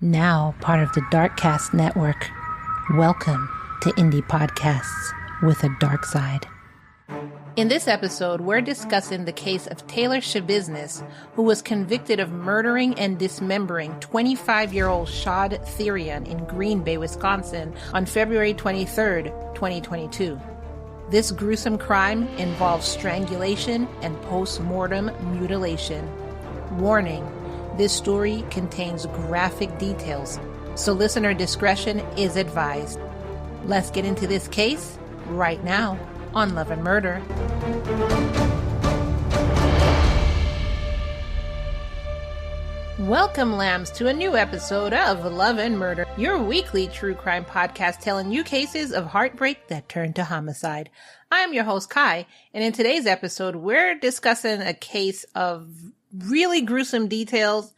Now part of the Darkcast Network. Welcome to Indie Podcasts with a Dark Side. In this episode, we're discussing the case of Taylor Schabusiness, who was convicted of murdering and dismembering 25-year-old Shad Thyrion in Green Bay, Wisconsin on February 23rd, 2022. This gruesome crime involves strangulation and post-mortem mutilation. Warning, this story contains graphic details, so listener discretion is advised. Let's get into this case right now on Love and Murder. Welcome, lambs, to a new episode of Love and Murder, your weekly true crime podcast telling you cases of heartbreak that turn to homicide. I'm your host, Kai, and in today's episode, we're discussing a case of really gruesome details.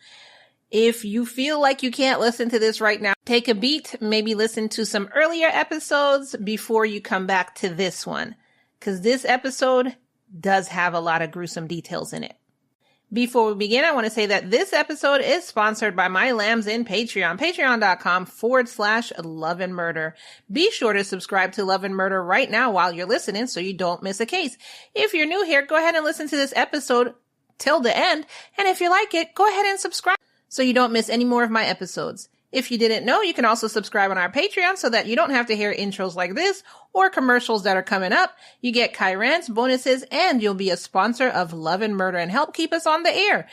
If you feel like you can't listen to this right now, take a beat, maybe listen to some earlier episodes before you come back to this one, because this episode does have a lot of gruesome details in it. Before we begin, I want to say that this episode is sponsored by my lambs in Patreon, patreon.com/Love and Murder. Be sure to subscribe to Love and Murder right now while you're listening so you don't miss a case. If you're new here, go ahead and listen to this episode till the end. And if you like it, go ahead and subscribe so you don't miss any more of my episodes. If you didn't know, you can also subscribe on our Patreon so that you don't have to hear intros like this or commercials that are coming up. You get Kai Rants, bonuses, and you'll be a sponsor of Love and Murder and help keep us on the air.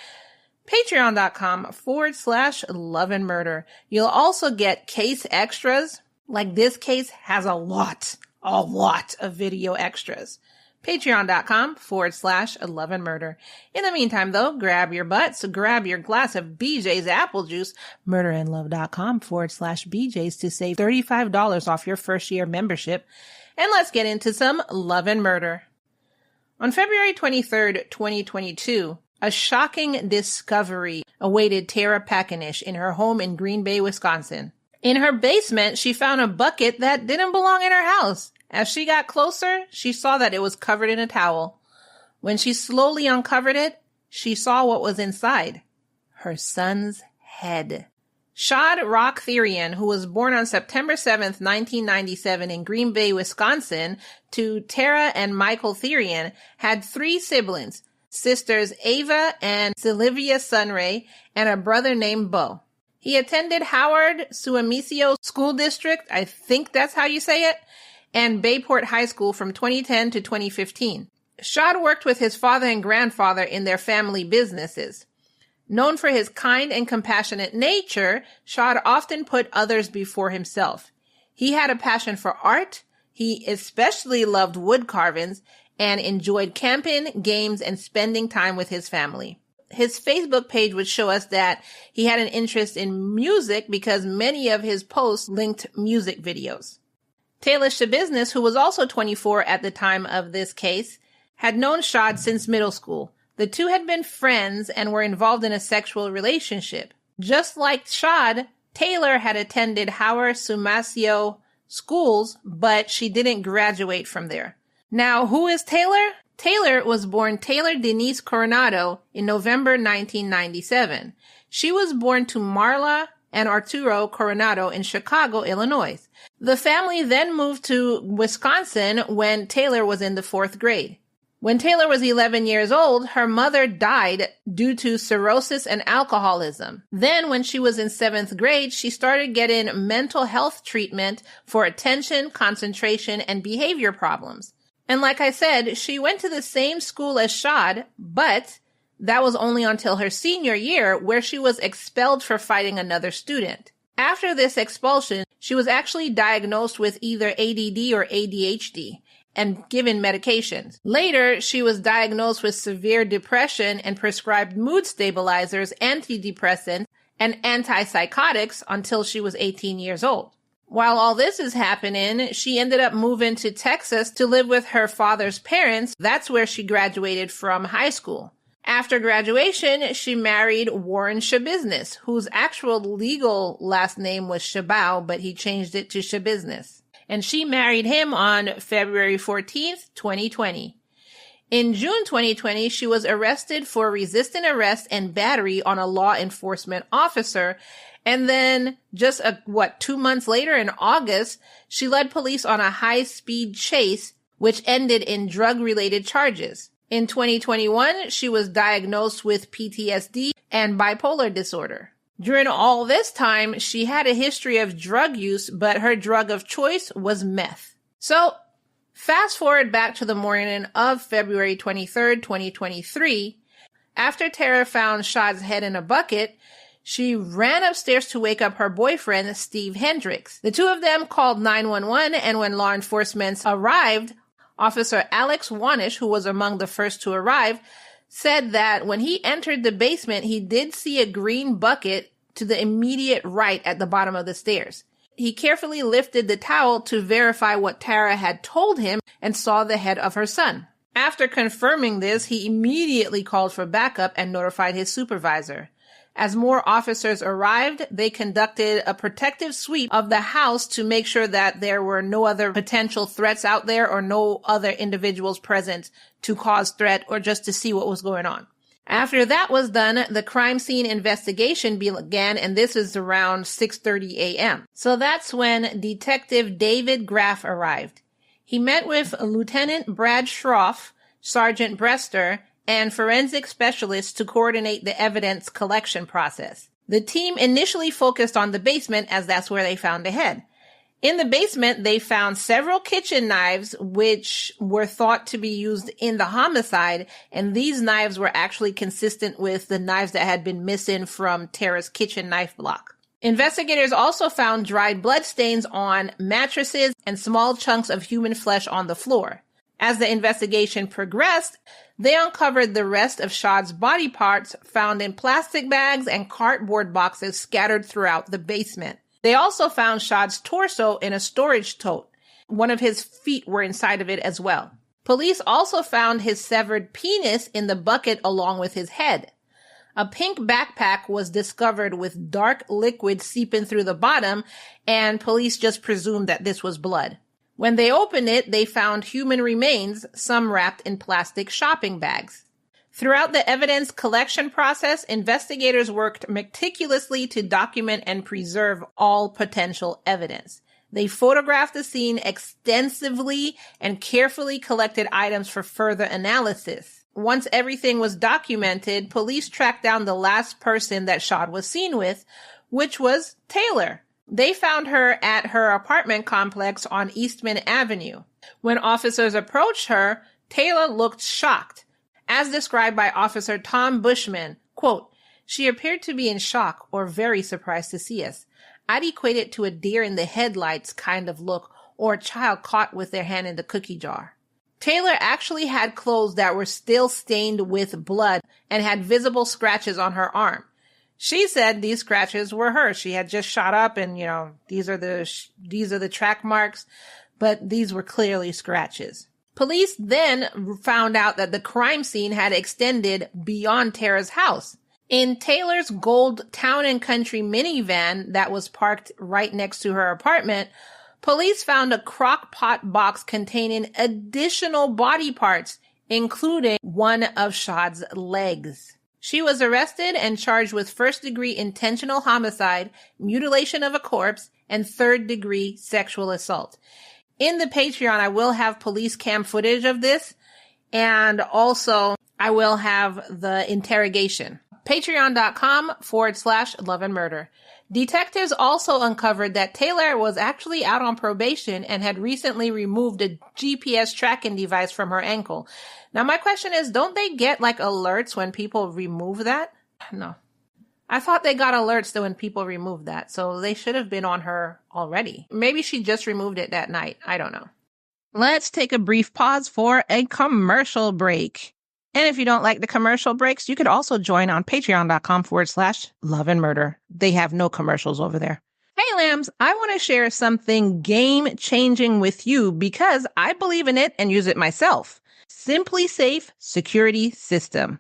Patreon.com/Love and Murder. You'll also get case extras. Like this case has a lot of video extras. Patreon.com/Love and Murder. In the meantime, though, grab your butts, grab your glass of BJ's apple juice, murderandlove.com/BJ's to save $35 off your first year membership. And let's get into some Love and Murder. On February 23rd, 2022, a shocking discovery awaited Tara Packanish in her home in Green Bay, Wisconsin. In her basement, she found a bucket that didn't belong in her house. As she got closer, she saw that it was covered in a towel. When she slowly uncovered it, she saw what was inside. Her son's head. Shad Thyrion, who was born on September 7th, 1997 in Green Bay, Wisconsin, to Tara and Michael Thyrion, had 3 siblings, sisters Ava and Sylvia Sunray, and a brother named Bo. He attended Howard Suamicio School District, I think that's how you say it, and Bayport High School from 2010 to 2015. Shad worked with his father and grandfather in their family businesses. Known for his kind and compassionate nature, Shad often put others before himself. He had a passion for art. He especially loved wood carvings and enjoyed camping, games, and spending time with his family. His Facebook page would show us that he had an interest in music because many of his posts linked music videos. Taylor Schabusiness, who was also 24 at the time of this case, had known Shad since middle school. The two had been friends and were involved in a sexual relationship. Just like Shad, Taylor had attended Howard Suamicio schools, but she didn't graduate from there. Now, who is Taylor? Taylor was born Taylor Denise Coronado in November 1997. She was born to Marla and Arturo Coronado in Chicago, Illinois. The family then moved to Wisconsin when Taylor was in the 4th grade. When Taylor was 11 years old, her mother died due to cirrhosis and alcoholism. Then when she was in 7th grade, she started getting mental health treatment for attention, concentration, and behavior problems. And like I said, she went to the same school as Shad, but that was only until her senior year, where she was expelled for fighting another student. After this expulsion, she was actually diagnosed with either ADD or ADHD and given medications. Later, she was diagnosed with severe depression and prescribed mood stabilizers, antidepressants, and antipsychotics until she was 18 years old. While all this is happening, she ended up moving to Texas to live with her father's parents. That's where she graduated from high school. After graduation, she married Warren Schabusiness, whose actual legal last name was Shabau, but he changed it to Schabusiness. And she married him on February 14th, 2020. In June 2020, she was arrested for resisting arrest and battery on a law enforcement officer And then just 2 months later in August, she led police on a high-speed chase, which ended in drug-related charges. In 2021, she was diagnosed with PTSD and bipolar disorder. During all this time, she had a history of drug use, but her drug of choice was meth. So, fast forward back to the morning of February 23rd, 2023. After Tara found Shad's head in a bucket, she ran upstairs to wake up her boyfriend, Steve Hendricks. The two of them called 911, and when law enforcement arrived, Officer Alex Wanish, who was among the first to arrive, said that when he entered the basement, he did see a green bucket to the immediate right at the bottom of the stairs. He carefully lifted the towel to verify what Tara had told him and saw the head of her son. After confirming this, he immediately called for backup and notified his supervisor. As more officers arrived, they conducted a protective sweep of the house to make sure that there were no other potential threats out there or no other individuals present to cause threat or just to see what was going on. After that was done, the crime scene investigation began, and this is around 6:30 a.m. So that's when Detective David Graff arrived. He met with Lieutenant Brad Schroff, Sergeant Brester, and forensic specialists to coordinate the evidence collection process. The team initially focused on the basement as that's where they found the head. In the basement, they found several kitchen knives, which were thought to be used in the homicide, and these knives were actually consistent with the knives that had been missing from Tara's kitchen knife block. Investigators also found dried bloodstains on mattresses and small chunks of human flesh on the floor. As the investigation progressed, they uncovered the rest of Shad's body parts found in plastic bags and cardboard boxes scattered throughout the basement. They also found Shad's torso in a storage tote. One of his feet were inside of it as well. Police also found his severed penis in the bucket along with his head. A pink backpack was discovered with dark liquid seeping through the bottom, and police just presumed that this was blood. When they opened it, they found human remains, some wrapped in plastic shopping bags. Throughout the evidence collection process, investigators worked meticulously to document and preserve all potential evidence. They photographed the scene extensively and carefully collected items for further analysis. Once everything was documented, police tracked down the last person that Shad was seen with, which was Taylor. They found her at her apartment complex on Eastman Avenue. When officers approached her, Taylor looked shocked. As described by Officer Tom Bushman, quote, "She appeared to be in shock or very surprised to see us. I'd equate it to a deer in the headlights kind of look or a child caught with their hand in the cookie jar." Taylor actually had clothes that were still stained with blood and had visible scratches on her arm. She said these scratches were hers. She had just shot up and, these are the track marks, but these were clearly scratches. Police then found out that the crime scene had extended beyond Tara's house. In Taylor's gold Town & Country minivan that was parked right next to her apartment, police found a crock pot box containing additional body parts, including one of Shad's legs. She was arrested and charged with first-degree intentional homicide, mutilation of a corpse, and third-degree sexual assault. In the Patreon, I will have police cam footage of this, and also I will have the interrogation. Patreon.com/Love and Murder. Detectives also uncovered that Taylor was actually out on probation and had recently removed a GPS tracking device from her ankle. Now, my question is, don't they get alerts when people remove that? No. I thought they got alerts when people removed that, so they should have been on her already. Maybe she just removed it that night. I don't know. Let's take a brief pause for a commercial break. And if you don't like the commercial breaks, you could also join on patreon.com/Love and Murder. They have no commercials over there. Hey lambs, I want to share something game-changing with you because I believe in it and use it myself. Simply Safe Security System.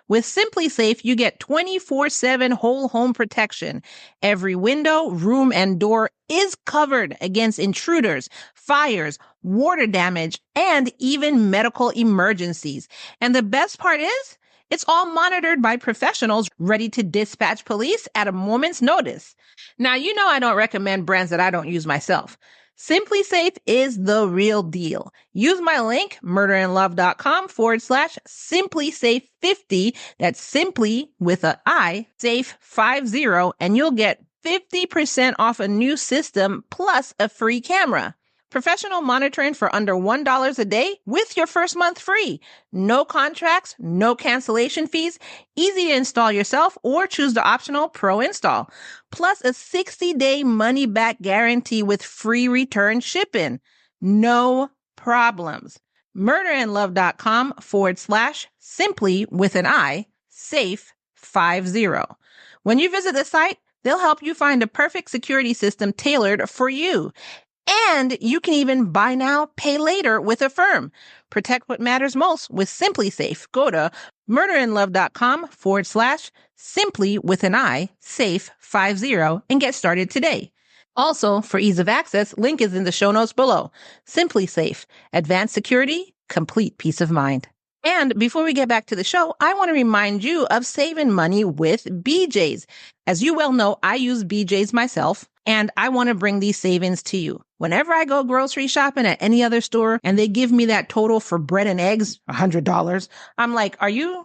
With Simply Safe, you get 24/7 whole home protection. Every window, room, and door is covered against intruders, fires, water damage, and even medical emergencies. And the best part is, It's all monitored by professionals ready to dispatch police at a moment's notice. Now, you know I don't recommend brands that I don't use myself. Simply Safe is the real deal. Use my link, murderandlove.com/SimplySafe50. That's simply with an I, safe 50, and you'll get 50% off a new system plus a free camera. Professional monitoring for under $1 a day with your first month free. No contracts, no cancellation fees, easy to install yourself or choose the optional pro install. Plus a 60-day money-back guarantee with free return shipping. No problems. murderandlove.com/simply with an I, safe 50. When you visit the site, they'll help you find a perfect security system tailored for you. And you can even buy now, pay later with Affirm. Protect what matters most with Simply Safe. Go to murderandlove.com/simply with an I, safe 50 and get started today. Also, for ease of access, link is in the show notes below. Simply Safe. Advanced security, complete peace of mind. And before we get back to the show, I want to remind you of saving money with BJ's. As you well know, I use BJ's myself, and I want to bring these savings to you. Whenever I go grocery shopping at any other store and they give me that total for bread and eggs, $100, I'm like, are you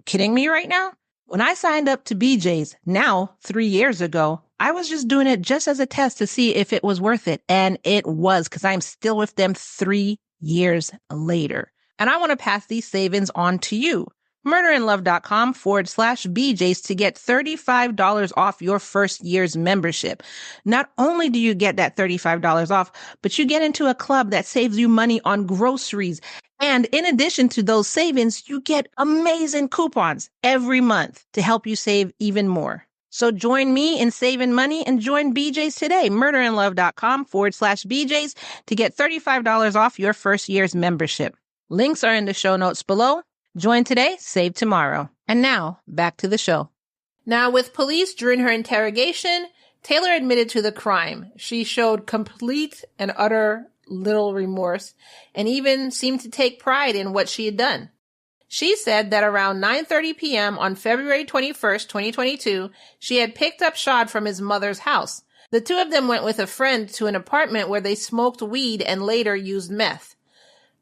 kidding me right now? When I signed up to BJ's now 3 years ago, I was just doing it just as a test to see if it was worth it. And it was, because I'm still with them 3 years later. And I want to pass these savings on to you. murderandlove.com/BJ's to get $35 off your first year's membership. Not only do you get that $35 off, but you get into a club that saves you money on groceries. And in addition to those savings, you get amazing coupons every month to help you save even more. So join me in saving money and join BJ's today. murderandlove.com/BJ's to get $35 off your first year's membership. Links are in the show notes below. Join today, save tomorrow. And now, back to the show. Now, with police during her interrogation, Taylor admitted to the crime. She showed complete and utter little remorse and even seemed to take pride in what she had done. She said that around 9:30 p.m. on February 21st, 2022, she had picked up Shad from his mother's house. The two of them went with a friend to an apartment where they smoked weed and later used meth.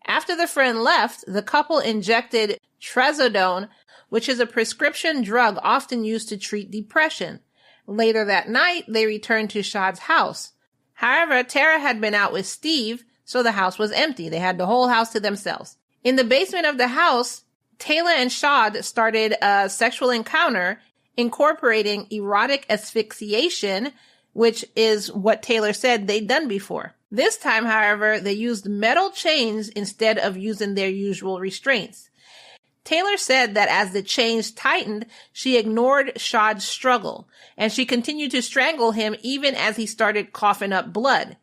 After the friend left, the couple injected trazodone, which is a prescription drug often used to treat depression. Later that night, they returned to Shad's house. However, Tara had been out with Steve, so the house was empty. They had the whole house to themselves. In the basement of the house, Taylor and Shad started a sexual encounter incorporating erotic asphyxiation, which is what Taylor said they'd done before. This time, however, they used metal chains instead of using their usual restraints. Taylor said that as the chains tightened, she ignored Shad's struggle, and she continued to strangle him even as he started coughing up blood.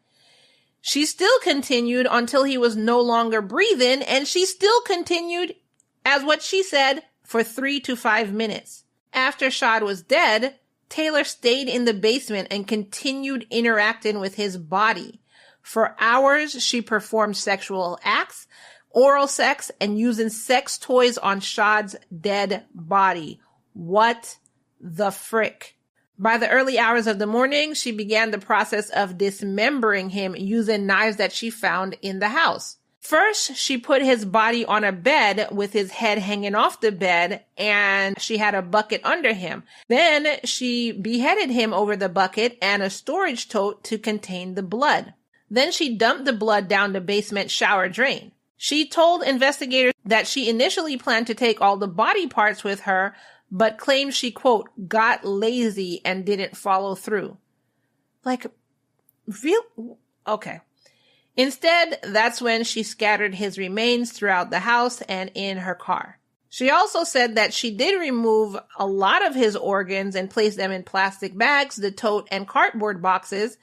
She still continued until he was no longer breathing, and she still continued, as what she said, for 3 to 5 minutes. After Shad was dead, Taylor stayed in the basement and continued interacting with his body. For hours, she performed sexual acts, oral sex, and using sex toys on Shad's dead body. What the frick? By the early hours of the morning, she began the process of dismembering him using knives that she found in the house. First, she put his body on a bed with his head hanging off the bed, and she had a bucket under him. Then she beheaded him over the bucket and a storage tote to contain the blood. Then she dumped the blood down the basement shower drain. She told investigators that she initially planned to take all the body parts with her, but claimed she, quote, got lazy and didn't follow through. Like, real? Okay. Instead, that's when she scattered his remains throughout the house and in her car. She also said that she did remove a lot of his organs and placed them in plastic bags, the tote, and cardboard boxes,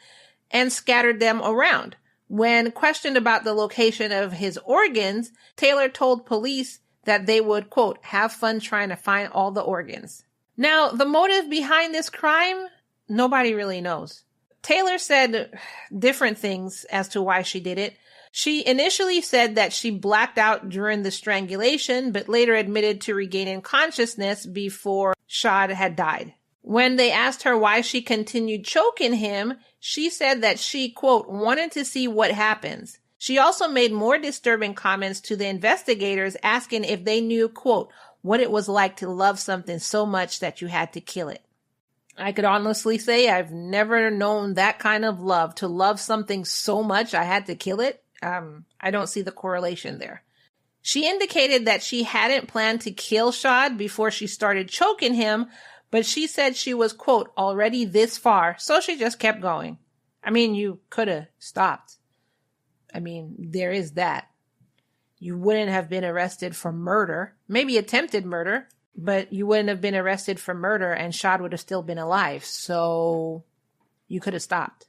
and scattered them around. When questioned about the location of his organs, Taylor told police that they would, quote, have fun trying to find all the organs. Now, the motive behind this crime, nobody really knows. Taylor said different things as to why she did it. She initially said that she blacked out during the strangulation, but later admitted to regaining consciousness before Shad had died. When they asked her why she continued choking him, she said that she, quote, wanted to see what happens. She also made more disturbing comments to the investigators, asking if they knew, quote, what it was like to love something so much that you had to kill it. I could honestly say I've never known that kind of love, to love something so much I had to kill it. I don't see the correlation there. She indicated that she hadn't planned to kill Shad before she started choking him, but she said she was, quote, already this far, so she just kept going. I mean, you could have stopped. I mean, there is that. You wouldn't have been arrested for murder, maybe attempted murder, but you wouldn't have been arrested for murder and Shad would have still been alive, so you could have stopped.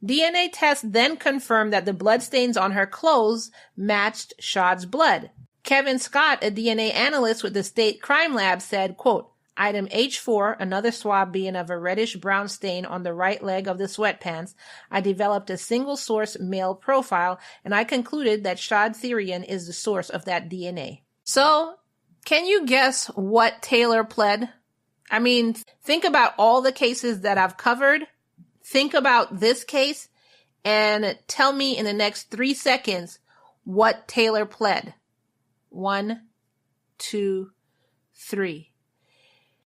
DNA tests then confirmed that the bloodstains on her clothes matched Shad's blood. Kevin Scott, a DNA analyst with the state crime lab, said, quote, item H4, another swab being of a reddish-brown stain on the right leg of the sweatpants, I developed a single-source male profile, and I concluded that Shad Thyrion is the source of that DNA. So, can you guess what Taylor pled? I mean, think about all the cases that I've covered. Think about this case and tell me in the next 3 seconds what Taylor pled. 1, 2, 3.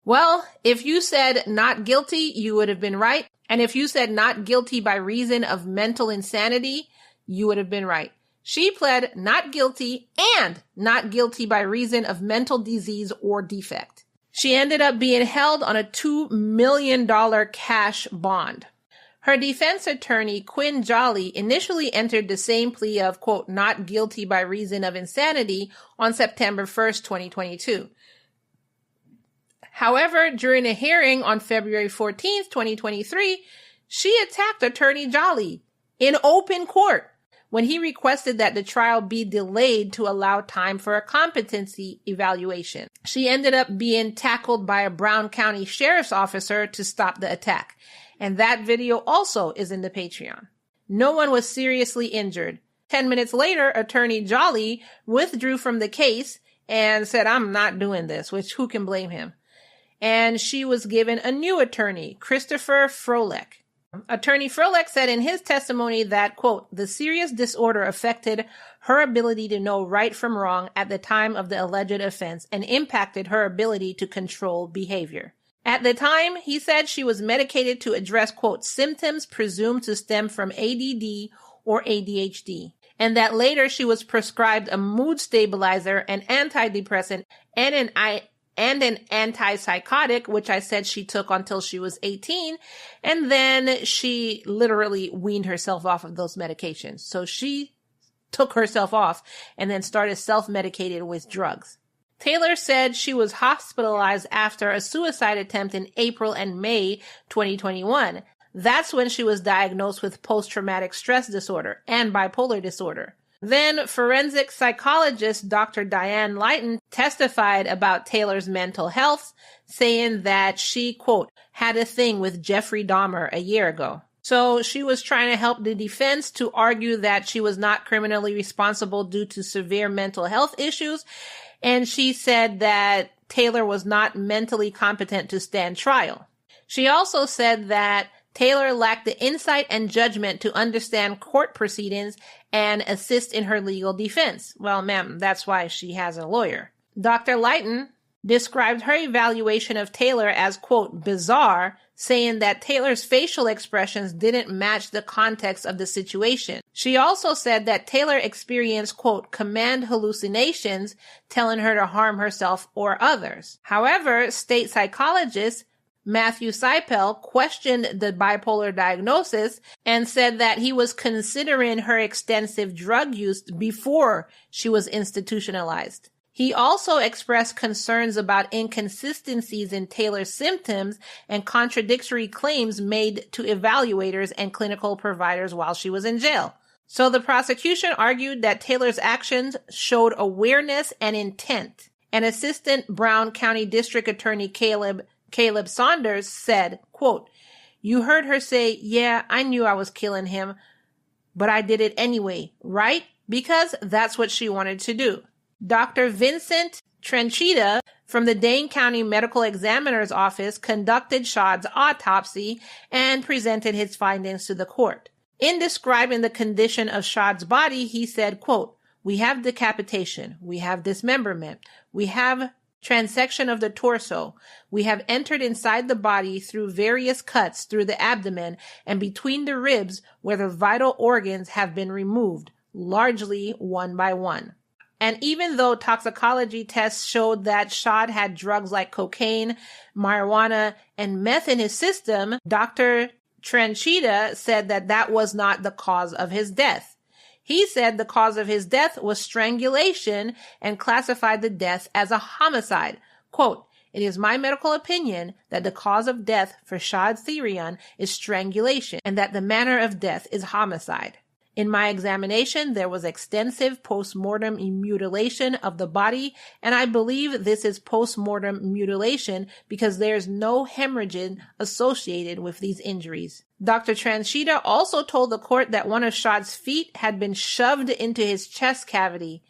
Well, if you said not guilty, you would have been right. And if you said not guilty by reason of mental insanity, you would have been right. She pled not guilty and not guilty by reason of mental disease or defect. She ended up being held on a $2 million cash bond. Her defense attorney, Quinn Jolly, initially entered the same plea of, quote, not guilty by reason of insanity on September 1st, 2022. However, during a hearing on February 14th, 2023, she attacked Attorney Jolly in open court when he requested that the trial be delayed to allow time for a competency evaluation. She ended up being tackled by a Brown County sheriff's officer to stop the attack. And that video also is in the Patreon. No one was seriously injured. 10 minutes later, Attorney Jolly withdrew from the case and said, I'm not doing this, which who can blame him? And she was given a new attorney, Christopher Froelich. Attorney Froelich said in his testimony that, quote, the serious disorder affected her ability to know right from wrong at the time of the alleged offense and impacted her ability to control behavior. At the time, he said she was medicated to address, quote, symptoms presumed to stem from ADD or ADHD, and that later she was prescribed a mood stabilizer, an antidepressant, and an antipsychotic, which I said she took until she was 18, and then she literally weaned herself off of those medications. So she took herself off and then started self-medicated with drugs. Taylor said she was hospitalized after a suicide attempt in April and May 2021. That's when she was diagnosed with post-traumatic stress disorder and bipolar disorder. Then forensic psychologist Dr. Diane Lighton testified about Taylor's mental health, saying that she, quote, had a thing with Jeffrey Dahmer a year ago. So she was trying to help the defense to argue that she was not criminally responsible due to severe mental health issues. And she said that Taylor was not mentally competent to stand trial. She also said that Taylor lacked the insight and judgment to understand court proceedings and assist in her legal defense. Well, ma'am, that's why she has a lawyer. Dr. Lighton described her evaluation of Taylor as, quote, bizarre, saying that Taylor's facial expressions didn't match the context of the situation. She also said that Taylor experienced, quote, command hallucinations, telling her to harm herself or others. However, state psychologist Matthew Seipel questioned the bipolar diagnosis and said that he was considering her extensive drug use before she was institutionalized. He also expressed concerns about inconsistencies in Taylor's symptoms and contradictory claims made to evaluators and clinical providers while she was in jail. So the prosecution argued that Taylor's actions showed awareness and intent. And Assistant Brown County District Attorney Caleb Saunders said, quote, you heard her say, yeah, I knew I was killing him, but I did it anyway, right? Because that's what she wanted to do. Dr. Vincent Trenchita from the Dane County Medical Examiner's Office conducted Shad's autopsy and presented his findings to the court. In describing the condition of Shad's body, he said, quote, "We have decapitation, we have dismemberment, we have transection of the torso. We have entered inside the body through various cuts through the abdomen and between the ribs where the vital organs have been removed, largely one by one." And even though toxicology tests showed that Shad had drugs like cocaine, marijuana, and meth in his system, Dr. Trenchita said that that was not the cause of his death. He said the cause of his death was strangulation and classified the death as a homicide. Quote, "It is my medical opinion that the cause of death for Shad Thyrion is strangulation and that the manner of death is homicide. In my examination, there was extensive post-mortem mutilation of the body, and I believe this is post-mortem mutilation because there's no hemorrhaging associated with these injuries." Dr. Tranchita also told the court that one of Shad's feet had been shoved into his chest cavity,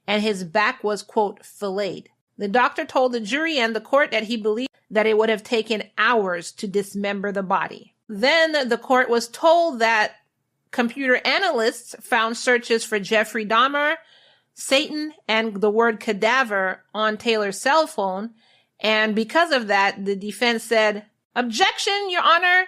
and his back was, quote, "filleted." The doctor told the jury and the court that he believed that it would have taken hours to dismember the body. Then the court was told that computer analysts found searches for Jeffrey Dahmer, Satan, and the word cadaver on Taylor's cell phone. And because of that, the defense said, "Objection, Your Honor.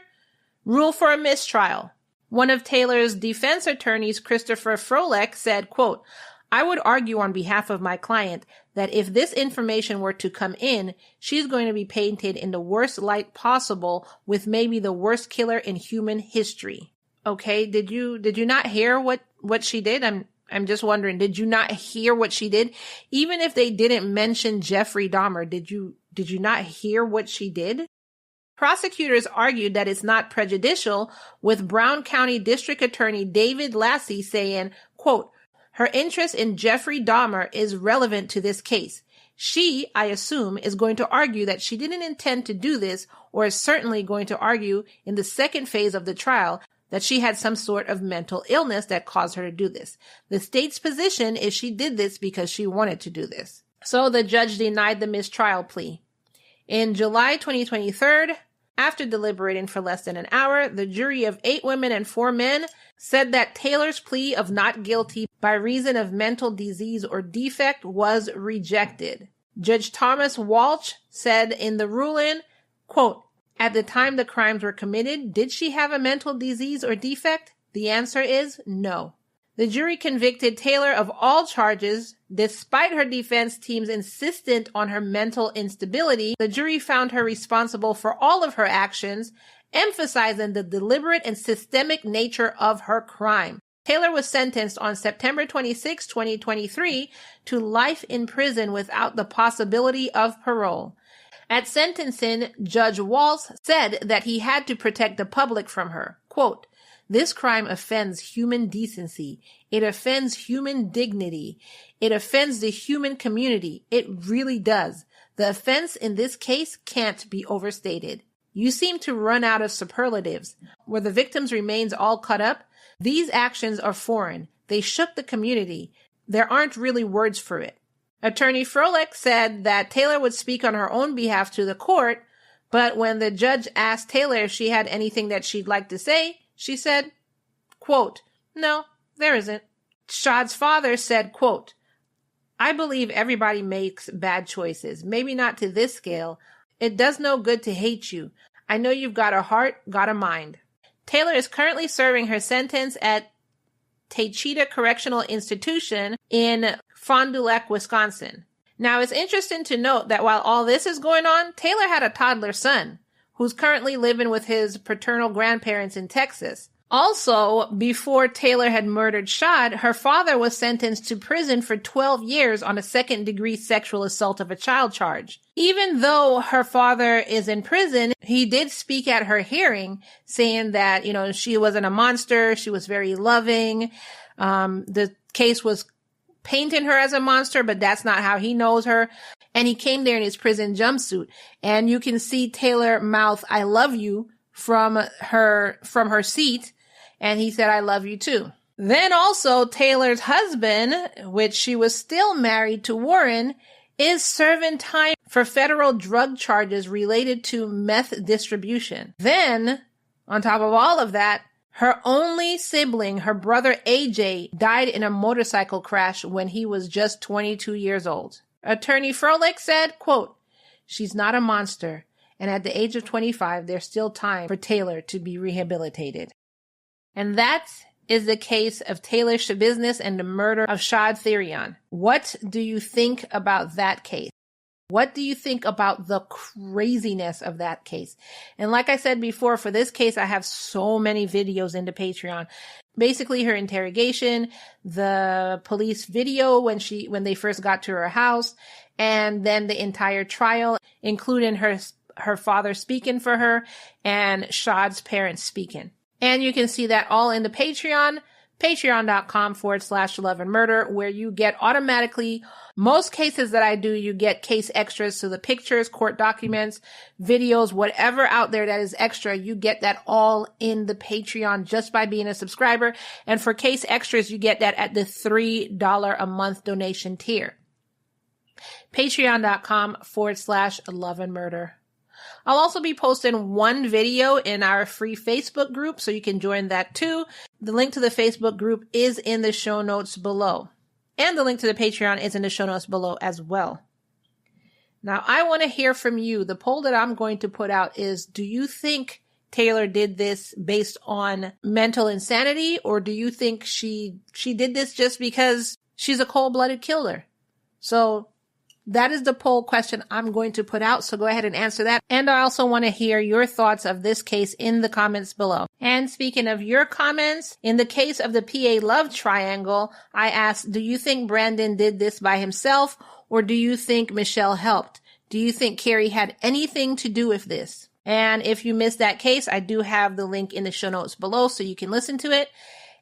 Rule for a mistrial." One of Taylor's defense attorneys, Christopher Froelich, said, quote, "I would argue on behalf of my client that if this information were to come in, she's going to be painted in the worst light possible with maybe the worst killer in human history." Okay, did you not hear what she did? I'm just wondering, did you not hear what she did? Even if they didn't mention Jeffrey Dahmer, did you not hear what she did? Prosecutors argued that it's not prejudicial, with Brown County District Attorney David Lassie saying, quote, "Her interest in Jeffrey Dahmer is relevant to this case. She, I assume, is going to argue that she didn't intend to do this, or is certainly going to argue in the second phase of the trial that she had some sort of mental illness that caused her to do this. The state's position is she did this because she wanted to do this." So the judge denied the mistrial plea. In July 2023, after deliberating for less than an hour, the jury of 8 women and 4 men said that Taylor's plea of not guilty by reason of mental disease or defect was rejected. Judge Thomas Walsh said in the ruling, quote, "At the time the crimes were committed, did she have a mental disease or defect? The answer is no." The jury convicted Taylor of all charges. Despite her defense team's insistence on her mental instability, the jury found her responsible for all of her actions, emphasizing the deliberate and systemic nature of her crime. Taylor was sentenced on September 26, 2023 to life in prison without the possibility of parole. At sentencing, Judge Walsh said that he had to protect the public from her. Quote, "This crime offends human decency. It offends human dignity. It offends the human community. It really does. The offense in this case can't be overstated. You seem to run out of superlatives. Were the victim's remains all cut up? These actions are foreign. They shook the community. There aren't really words for it." Attorney Froelich said that Taylor would speak on her own behalf to the court, but when the judge asked Taylor if she had anything that she'd like to say, she said, quote, "No, there isn't." Shad's father said, quote, "I believe everybody makes bad choices, maybe not to this scale. It does no good to hate you. I know you've got a heart, got a mind." Taylor is currently serving her sentence at Taycheedah Correctional Institution in Fond du Lac, Wisconsin. Now, it's interesting to note that while all this is going on, Taylor had a toddler son who's currently living with his paternal grandparents in Texas. Also, before Taylor had murdered Shad, her father was sentenced to prison for 12 years on a second-degree sexual assault of a child charge. Even though her father is in prison, he did speak at her hearing, saying that, she wasn't a monster, she was very loving. The case was painting her as a monster, but that's not how he knows her. And he came there in his prison jumpsuit. And you can see Taylor mouth, "I love you," from her seat. And he said, "I love you too." Then also Taylor's husband, which she was still married to Warren, is serving time for federal drug charges related to meth distribution. Then, on top of all of that, her only sibling, her brother AJ, died in a motorcycle crash when he was just 22 years old. Attorney Froelich said, quote, "She's not a monster, and at the age of 25, there's still time for Taylor to be rehabilitated." And that is the case of Taylor Schabusiness and the murder of Shad Thyrion. What do you think about that case? What do you think about the craziness of that case? And like I said before, for this case, I have so many videos into Patreon. Basically, her interrogation, the police video when they first got to her house, and then the entire trial, including her father speaking for her and Shad's parents speaking. And you can see that all in the Patreon, patreon.com/loveandmurder, where you get automatically, most cases that I do, you get case extras. So the pictures, court documents, videos, whatever out there that is extra, you get that all in the Patreon just by being a subscriber. And for case extras, you get that at the $3 a month donation tier. Patreon.com/loveandmurder. I'll also be posting one video in our free Facebook group, so you can join that too. The link to the Facebook group is in the show notes below. And the link to the Patreon is in the show notes below as well. Now, I want to hear from you. The poll that I'm going to put out is, do you think Taylor did this based on mental insanity, or do you think she did this just because she's a cold-blooded killer? So that is the poll question I'm going to put out, so go ahead and answer that. And I also want to hear your thoughts of this case in the comments below. And speaking of your comments, in the case of the PA love triangle, I asked, do you think Brandon did this by himself, or do you think Michelle helped? Do you think Carrie had anything to do with this? And if you missed that case, I do have the link in the show notes below so you can listen to it.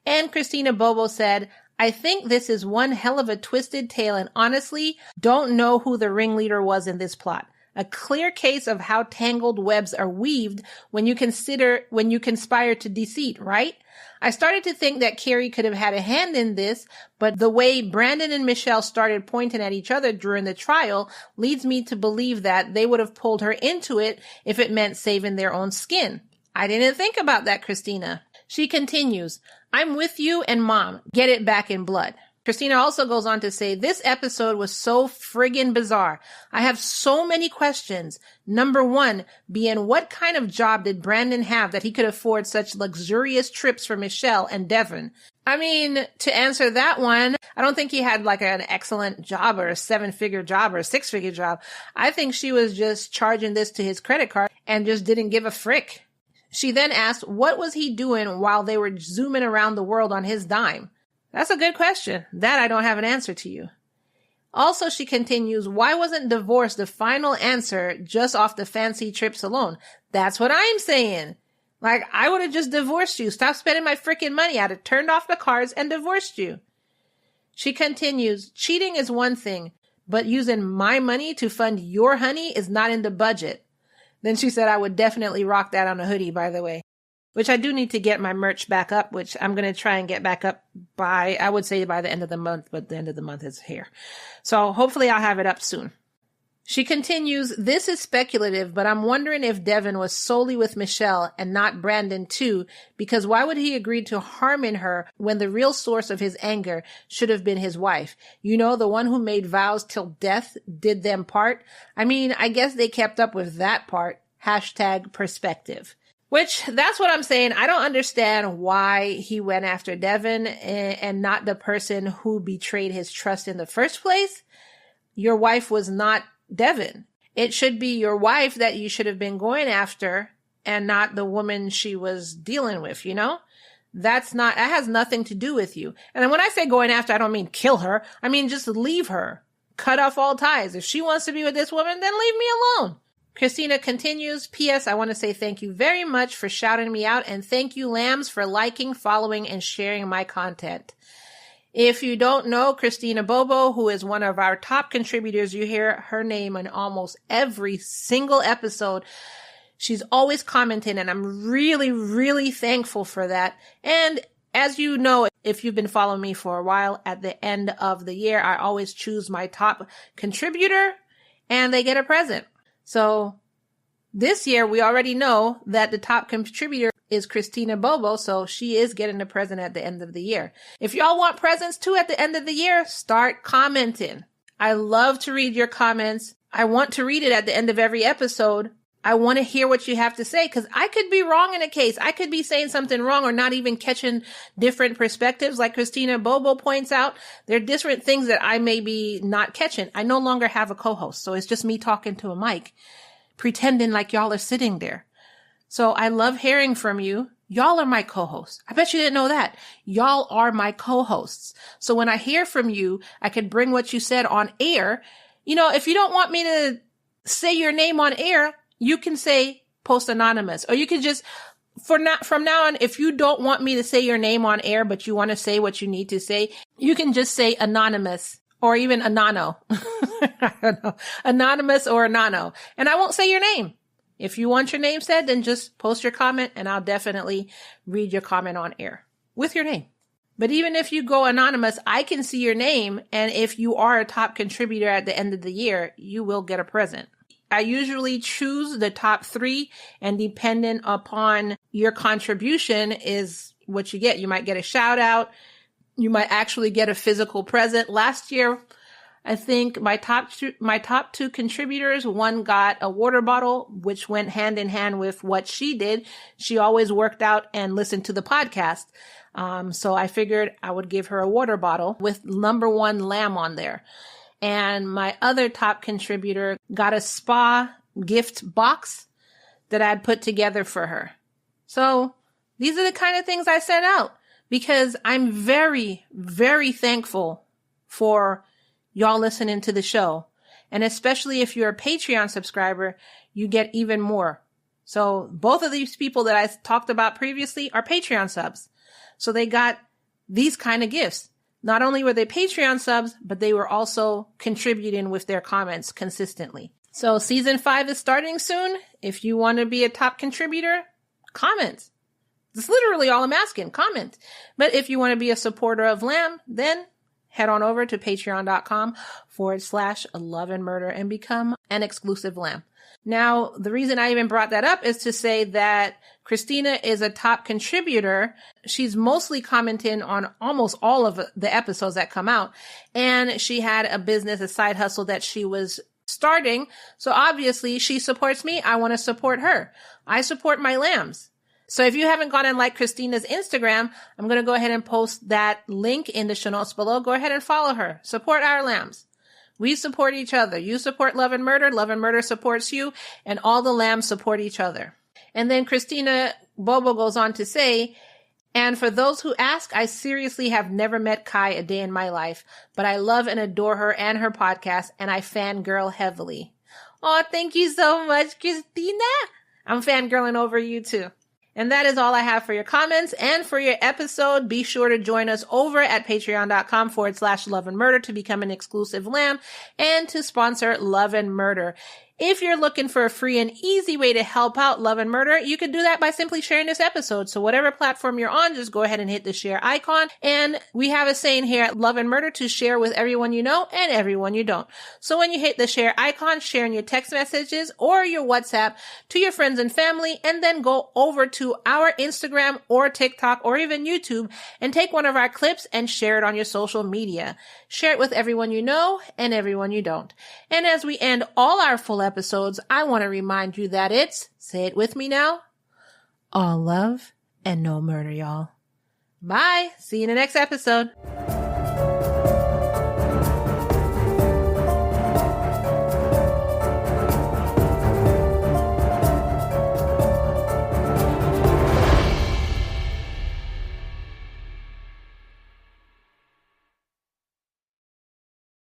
And Christina Bobo said, I think this is one hell of a twisted tale and honestly don't know who the ringleader was in this plot. A clear case of how tangled webs are weaved when you conspire to deceit, right? I started to think that Carrie could have had a hand in this, but the way Brandon and Michelle started pointing at each other during the trial leads me to believe that they would have pulled her into it if it meant saving their own skin. I didn't think about that, Christina. She continues, I'm with you and Mom. Get it back in blood. Christina also goes on to say, this episode was so friggin' bizarre. I have so many questions. Number one being, what kind of job did Brandon have that he could afford such luxurious trips for Michelle and Devon? I mean, to answer that one, I don't think he had like an excellent job or a 7-figure job or a 6-figure job. I think she was just charging this to his credit card and just didn't give a frick. She then asked, what was he doing while they were zooming around the world on his dime? That's a good question. That I don't have an answer to you. Also, she continues, why wasn't divorce the final answer just off the fancy trips alone? That's what I'm saying. Like, I would have just divorced you. Stop spending my freaking money. I'd have turned off the cards and divorced you. She continues, cheating is one thing, but using my money to fund your honey is not in the budget. Then she said, I would definitely rock that on a hoodie, by the way, which I do need to get my merch back up, which I'm going to try and get back up by, I would say by the end of the month, but the end of the month is here. So hopefully I'll have it up soon. She continues, this is speculative, but I'm wondering if Devon was solely with Michelle and not Brandon too, because why would he agree to harming her when the real source of his anger should have been his wife? You know, the one who made vows till death did them part. I mean, I guess they kept up with that part. #perspective. Which, that's what I'm saying. I don't understand why he went after Devon and not the person who betrayed his trust in the first place. Your wife was not Devon. It should be your wife that you should have been going after and not the woman she was dealing with, you know? That has nothing to do with you. And when I say going after, I don't mean kill her. I mean just leave her. Cut off all ties. If she wants to be with this woman, then leave me alone. Christina continues, P.S. I want to say thank you very much for shouting me out, and thank you, lambs, for liking, following, and sharing my content. If you don't know Christina Bobo, who is one of our top contributors, you hear her name in almost every single episode. She's always commenting, and I'm really, really thankful for that. And As you know, if you've been following me for a while, at the end of the year, I always choose my top contributor and they get a present. So this year, we already know that the top contributor is Christina Bobo, so she is getting a present at the end of the year. If y'all want presents too at the end of the year, start commenting. I love to read your comments. I want to read it at the end of every episode. I want to hear what you have to say because I could be wrong in a case. I could be saying something wrong or not even catching different perspectives. Like Christina Bobo points out, there are different things that I may be not catching. I no longer have a co-host, so it's just me talking to a mic, pretending like y'all are sitting there. So I love hearing from you. Y'all are my co-hosts. I bet you didn't know that. Y'all are my co-hosts. So when I hear from you, I can bring what you said on air. You know, if you don't want me to say your name on air, you can say post anonymous, or you can just, from now on, if you don't want me to say your name on air, but you want to say what you need to say, you can just say anonymous or even anano. I don't know. Anonymous or anano. And I won't say your name. If you want your name said, then just post your comment and I'll definitely read your comment on air with your name. But even if you go anonymous, I can see your name. And if you are a top contributor at the end of the year, you will get a present. I usually choose the top 3, and depending upon your contribution is what you get. You might get a shout out. You might actually get a physical present. Last year, I think my top 2 contributors, one got a water bottle, which went hand in hand with what she did. She always worked out and listened to the podcast. So I figured I would give her a water bottle with number 1 lamb on there. And my other top contributor got a spa gift box that I'd put together for her. So these are the kind of things I sent out because I'm very, very thankful for y'all listening to the show. And especially if you're a Patreon subscriber, you get even more. So both of these people that I talked about previously are Patreon subs. So they got these kind of gifts. Not only were they Patreon subs, but they were also contributing with their comments consistently. So season 5 is starting soon. If you want to be a top contributor, comment. That's literally all I'm asking. Comment. But if you want to be a supporter of Lamb, then head on over to patreon.com/love and murder and become an exclusive Lamb. Now, the reason I even brought that up is to say that Christina is a top contributor. She's mostly commenting on almost all of the episodes that come out. And she had a business, a side hustle that she was starting. So obviously she supports me. I want to support her. I support my lambs. So if you haven't gone and liked Christina's Instagram, I'm going to go ahead and post that link in the show notes below. Go ahead and follow her. Support our lambs. We support each other. You support Love and Murder. Love and Murder supports you. And all the lambs support each other. And then Christina Bobo goes on to say, and for those who ask, I seriously have never met Kai a day in my life, but I love and adore her and her podcast, and I fangirl heavily. Oh, thank you so much, Christina. I'm fangirling over you too. And that is all I have for your comments and for your episode. Be sure to join us over at patreon.com/love and murder to become an exclusive lamb and to sponsor Love and Murder. If you're looking for a free and easy way to help out Love and Murder, you can do that by simply sharing this episode. So whatever platform you're on, just go ahead and hit the share icon. And we have a saying here at Love and Murder to share with everyone you know and everyone you don't. So when you hit the share icon, share in your text messages or your WhatsApp to your friends and family, and then go over to our Instagram or TikTok or even YouTube and take one of our clips and share it on your social media. Share it with everyone you know and everyone you don't. And as we end all our full episodes, I want to remind you that it's, say it with me now, all love and no murder, y'all. Bye. See you in the next episode.